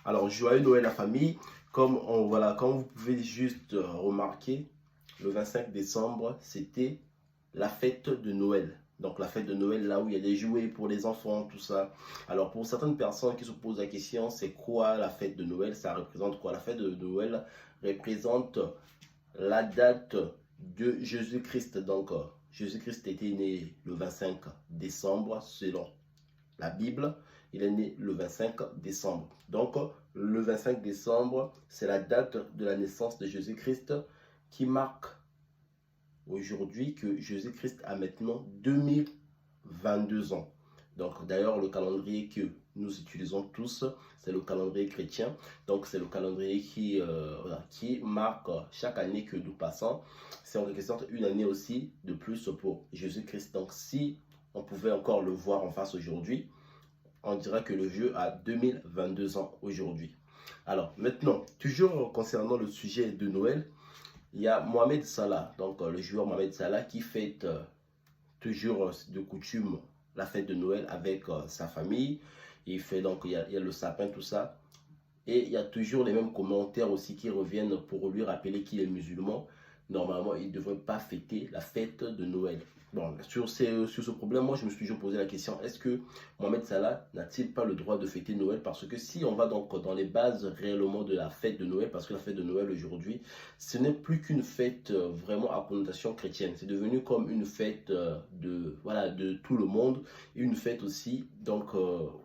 Alors, joyeux Noël la famille. Comme vous pouvez juste remarquer, le 25 décembre, c'était la fête de Noël. Donc la fête de Noël, là où il y a des jouets pour les enfants, tout ça. Alors pour certaines personnes qui se posent la question, c'est quoi la fête de Noël? Ça représente quoi? La fête de Noël représente la date de Jésus-Christ. Donc Jésus-Christ était né le 25 décembre selon la Bible. Il est né le 25 décembre. Donc le 25 décembre, c'est la date de la naissance de Jésus-Christ qui marque aujourd'hui que Jésus-Christ a maintenant 2022 ans. Donc d'ailleurs, le calendrier que nous utilisons tous, c'est le calendrier chrétien. Donc c'est le calendrier qui marque chaque année que nous passons. C'est en quelque sorte une année aussi de plus pour Jésus-Christ. Donc si on pouvait encore le voir en face aujourd'hui, on dirait que le vieux a 2022 ans aujourd'hui. Alors maintenant, toujours concernant le sujet de Noël, il y a Mohamed Salah, donc le joueur Mohamed Salah qui fête toujours de coutume la fête de Noël avec sa famille. Il fait donc, il y a le sapin, tout ça. Et il y a toujours les mêmes commentaires aussi qui reviennent pour lui rappeler qu'il est musulman. Normalement, il ne devrait pas fêter la fête de Noël. Bon, sur ce problème, moi, je me suis toujours posé la question, est-ce que Mohamed Salah n'a-t-il pas le droit de fêter Noël? Parce que si on va donc dans les bases réellement de la fête de Noël, parce que la fête de Noël aujourd'hui, ce n'est plus qu'une fête vraiment à connotation chrétienne. C'est devenu comme une fête de tout le monde, une fête aussi donc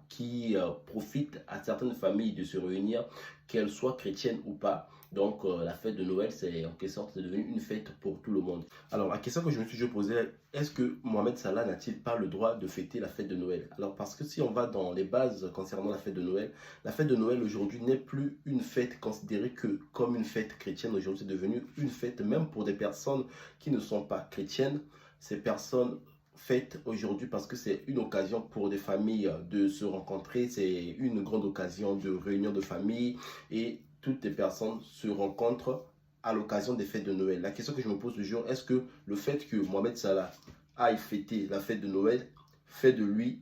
qui profite à certaines familles de se réunir, qu'elles soient chrétiennes ou pas. Donc la fête de Noël, c'est en quelque sorte devenu une fête pour tout le monde. Alors la question que je me suis toujours posée, est-ce que Mohamed Salah n'a-t-il pas le droit de fêter la fête de Noël? Alors parce que si on va dans les bases concernant la fête de Noël aujourd'hui n'est plus une fête considérée que comme une fête chrétienne. Aujourd'hui, c'est devenu une fête même pour des personnes qui ne sont pas chrétiennes. Ces personnes fêtent aujourd'hui parce que c'est une occasion pour des familles de se rencontrer. C'est une grande occasion de réunion de famille et toutes les personnes se rencontrent à l'occasion des fêtes de Noël. La question que je me pose toujours, est-ce que le fait que Mohamed Salah aille fêter la fête de Noël fait de lui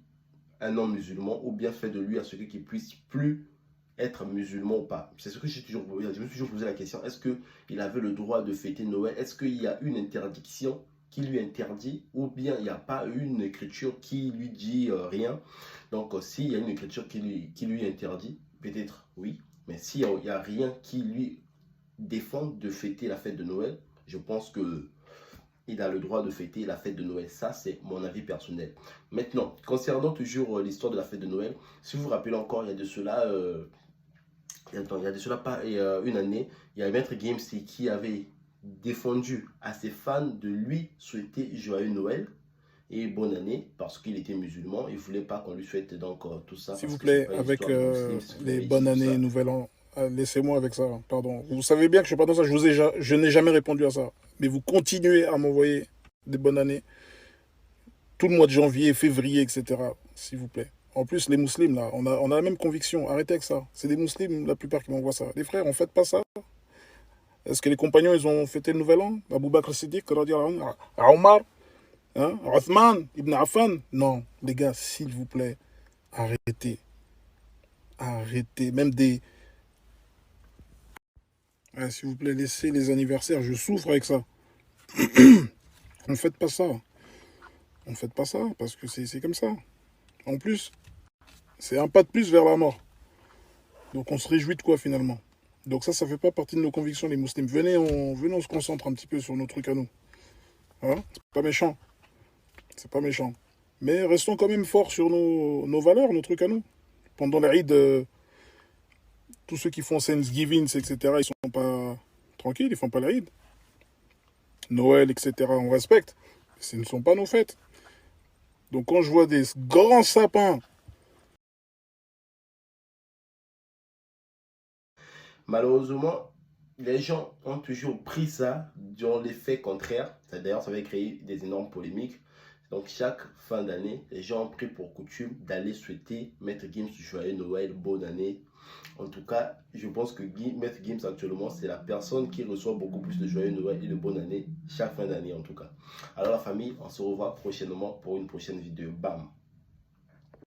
un homme musulman ou bien fait de lui à celui qui puisse plus être musulman ou pas? C'est ce que je me suis toujours posé la question. Est-ce qu'il avait le droit de fêter Noël? Est-ce qu'il y a une interdiction qui lui interdit ou bien il n'y a pas une écriture qui lui dit rien? Donc s'il y a une écriture qui lui interdit, peut-être oui. Mais s'il n'y a rien qui lui défend de fêter la fête de Noël, je pense que il a le droit de fêter la fête de Noël. Ça, c'est mon avis personnel. Maintenant, concernant toujours l'histoire de la fête de Noël, si vous vous rappelez encore, il y a de cela, pas une année, il y a Maître Games qui avait défendu à ses fans de lui souhaiter joyeux Noël et bonne année parce qu'il était musulman. Il ne voulait pas qu'on lui souhaite donc tout ça S'il parce vous que c'est plaît, pas une avec histoire de musulmans, c'est les ici, bonnes tout années, ça. nouvel an, laissez-moi avec ça, pardon. Vous savez bien que je suis pas dans ça, je n'ai jamais répondu à ça. Mais vous continuez à m'envoyer des bonnes années, tout le mois de janvier, février, etc. S'il vous plaît. En plus, les musulmans, là, on a la même conviction. Arrêtez avec ça. C'est des musulmans, la plupart, qui m'envoient ça. Les frères, on ne fête pas ça. Est-ce que les compagnons, ils ont fêté le nouvel an? Abou Bakr Siddiq, Omar, hein? Othman, Ibn Affan? Non, les gars, s'il vous plaît, arrêtez. Arrêtez. Même des... Ah, s'il vous plaît, laissez les anniversaires. Je souffre avec ça. On ne fête pas ça. On ne fête pas ça parce que c'est comme ça. En plus, c'est un pas de plus vers la mort. Donc on se réjouit de quoi finalement? Donc ça ne fait pas partie de nos convictions, les musulmans. Venez, on se concentre un petit peu sur nos trucs à nous. Hein? C'est pas méchant. C'est pas méchant. Mais restons quand même forts sur nos valeurs, nos trucs à nous. Pendant l'Aïd, tous ceux qui font Thanksgiving, etc., ils sont pas tranquilles, ils font pas l'Aïd. Noël, etc., on respecte. Ce ne sont pas nos fêtes. Donc quand je vois des grands sapins... Malheureusement, les gens ont toujours pris ça dans l'effet contraire. D'ailleurs, ça va créer des énormes polémiques. Donc, chaque fin d'année, les gens ont pris pour coutume d'aller souhaiter Maître Gims joyeux Noël, bonne année. En tout cas, je pense que Maître Gims actuellement, c'est la personne qui reçoit beaucoup plus de joyeux Noël et de bonne année chaque fin d'année en tout cas. Alors la famille, on se revoit prochainement pour une prochaine vidéo. Bam!